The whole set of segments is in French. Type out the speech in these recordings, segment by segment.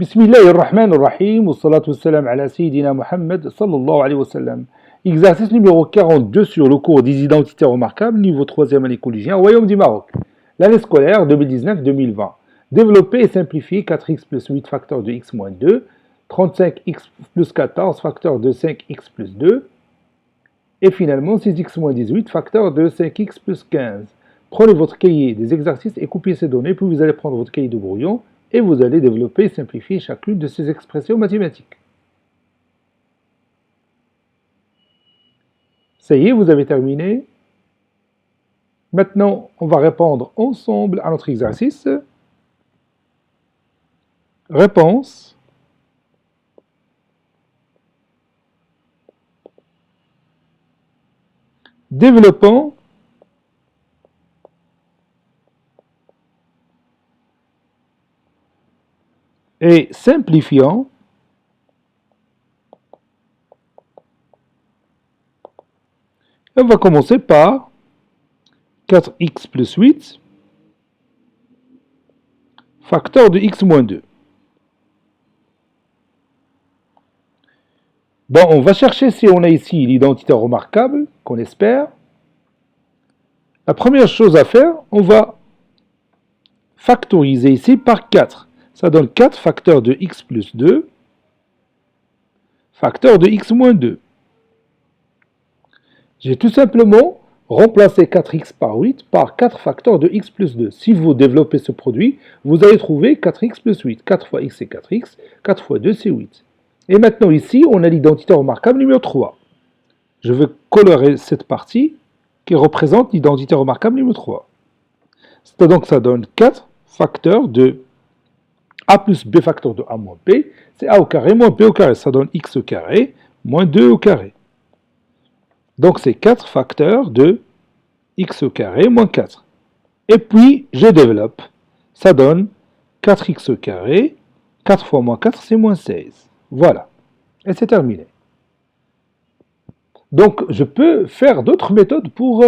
Bismillahirrahmanirrahim, wa salatu wassalam ala Sayyidina Muhammad sallallahu alayhi wa sallam. Exercice numéro 42 sur le cours des identités remarquables, niveau 3e année collégien, au Royaume du Maroc. L'année scolaire 2019-2020. Développer et simplifier 4x plus 8 facteur de x moins 2, 35x plus 14 facteur de 5x plus 2, et finalement 6x moins 18 facteur de 5x plus 15. Prenez votre cahier des exercices et copiez ces données, puis vous allez prendre votre cahier de brouillon et vous allez développer et simplifier chacune de ces expressions mathématiques. Ça y est, vous avez terminé. Maintenant, on va répondre ensemble à notre exercice. Réponse. Développant et simplifiant on va commencer par 4x plus 8 facteur de x moins 2. Bon, on va chercher si on a ici l'identité remarquable, qu'on espère. La première chose à faire, on va factoriser ici par 4. Ça donne 4 facteurs de x plus 2, facteur de x moins 2. J'ai tout simplement remplacé 4x par 8 par 4 facteurs de x plus 2. Si vous développez ce produit, vous allez trouver 4x plus 8. 4 fois x c'est 4x, 4 fois 2 c'est 8. Et maintenant ici, on a l'identité remarquable numéro 3. Je vais colorer cette partie qui représente l'identité remarquable numéro 3. Donc ça donne 4 facteurs de a plus b facteur de a moins b, c'est a au carré moins b au carré. Ça donne x au carré moins 2 au carré. Donc c'est 4 facteurs de x au carré moins 4. Et puis je développe. Ça donne 4x au carré, 4 fois moins 4 c'est moins 16. Voilà. Et c'est terminé. Donc je peux faire d'autres méthodes pour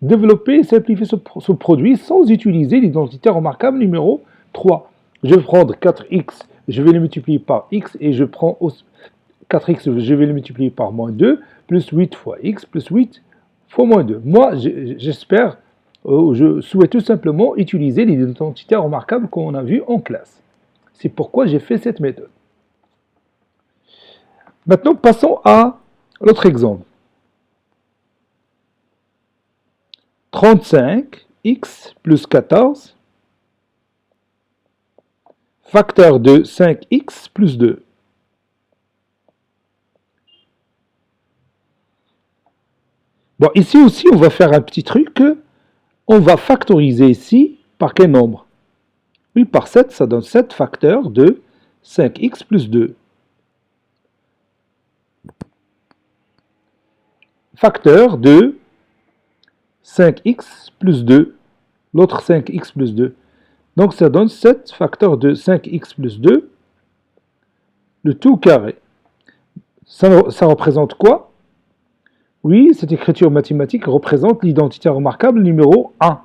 développer et simplifier ce produit sans utiliser l'identité remarquable numéro 3. Je vais prendre 4x, je vais le multiplier par x, et je prends 4x, je vais le multiplier par moins 2, plus 8 fois x, plus 8 fois moins 2. Moi, j'espère, je souhaite tout simplement utiliser l'identité remarquable qu'on a vu en classe. C'est pourquoi j'ai fait cette méthode. Maintenant, passons à l'autre exemple. 35x plus 14 facteur de 5x plus 2. Bon, ici aussi, on va faire un petit truc. On va factoriser ici par quel nombre? Oui, par 7, ça donne 7 facteurs de 5x plus 2. Facteur de 5x plus 2. L'autre 5x plus 2. Donc ça donne 7 facteurs de 5x plus 2, le tout carré. Ça représente quoi? Oui, cette écriture mathématique représente l'identité remarquable numéro 1.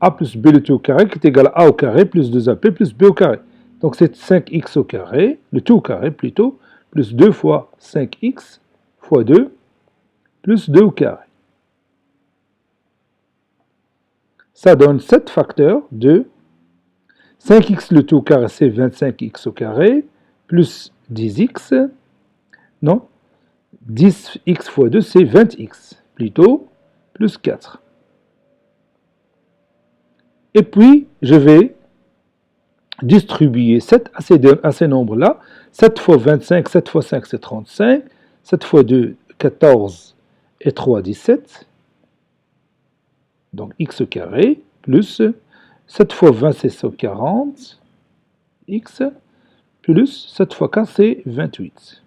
A plus b le tout au carré qui est égal à a au carré plus 2ab plus b au carré. Donc c'est 5x au carré, le tout au carré plutôt, plus 2 fois 5x fois 2, plus 2 au carré. Ça donne 7 facteurs de 5x le tout au carré, c'est 25x au carré, plus 10x, non, 10x fois 2, c'est 20x, plutôt, plus 4. Et puis, je vais distribuer 7 à ces nombres-là. 7 fois 25, 7 fois 5, c'est 35. 7 fois 2, 14, et 3, 17. Donc, x au carré, plus 7 fois 20, c'est 140, x, plus 7 fois 4, c'est 28.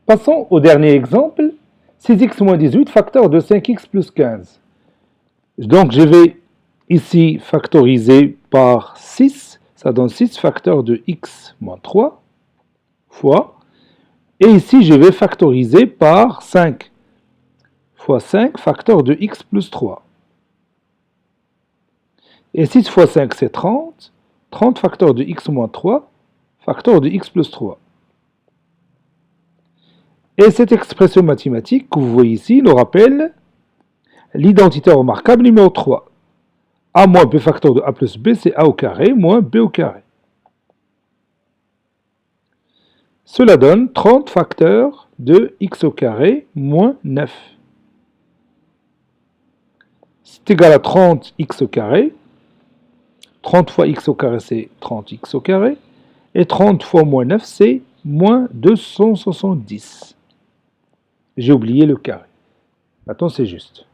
Passons au dernier exemple, 6x moins 18, facteur de 5x plus 15. Donc, je vais ici factoriser par 6, ça donne 6 facteurs de x moins 3, fois, et ici, je vais factoriser par 5 fois 5 facteur de x plus 3. Et 6 fois 5, c'est 30. 30 facteur de x moins 3, facteur de x plus 3. Et cette expression mathématique que vous voyez ici nous rappelle l'identité remarquable numéro 3. A moins b facteur de a plus b, c'est a au carré moins b au carré. Cela donne 30 facteurs de x au carré moins 9. C'est égal à 30x au carré. 30 fois x au carré, c'est 30x au carré. Et 30 fois moins 9, c'est moins 270. J'ai oublié le carré. Maintenant, c'est juste.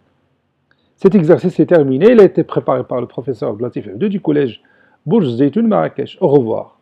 Cet exercice est terminé. Il a été préparé par le professeur Abdelatif F2 du collège Bourj Zeytoun Marrakech. Au revoir.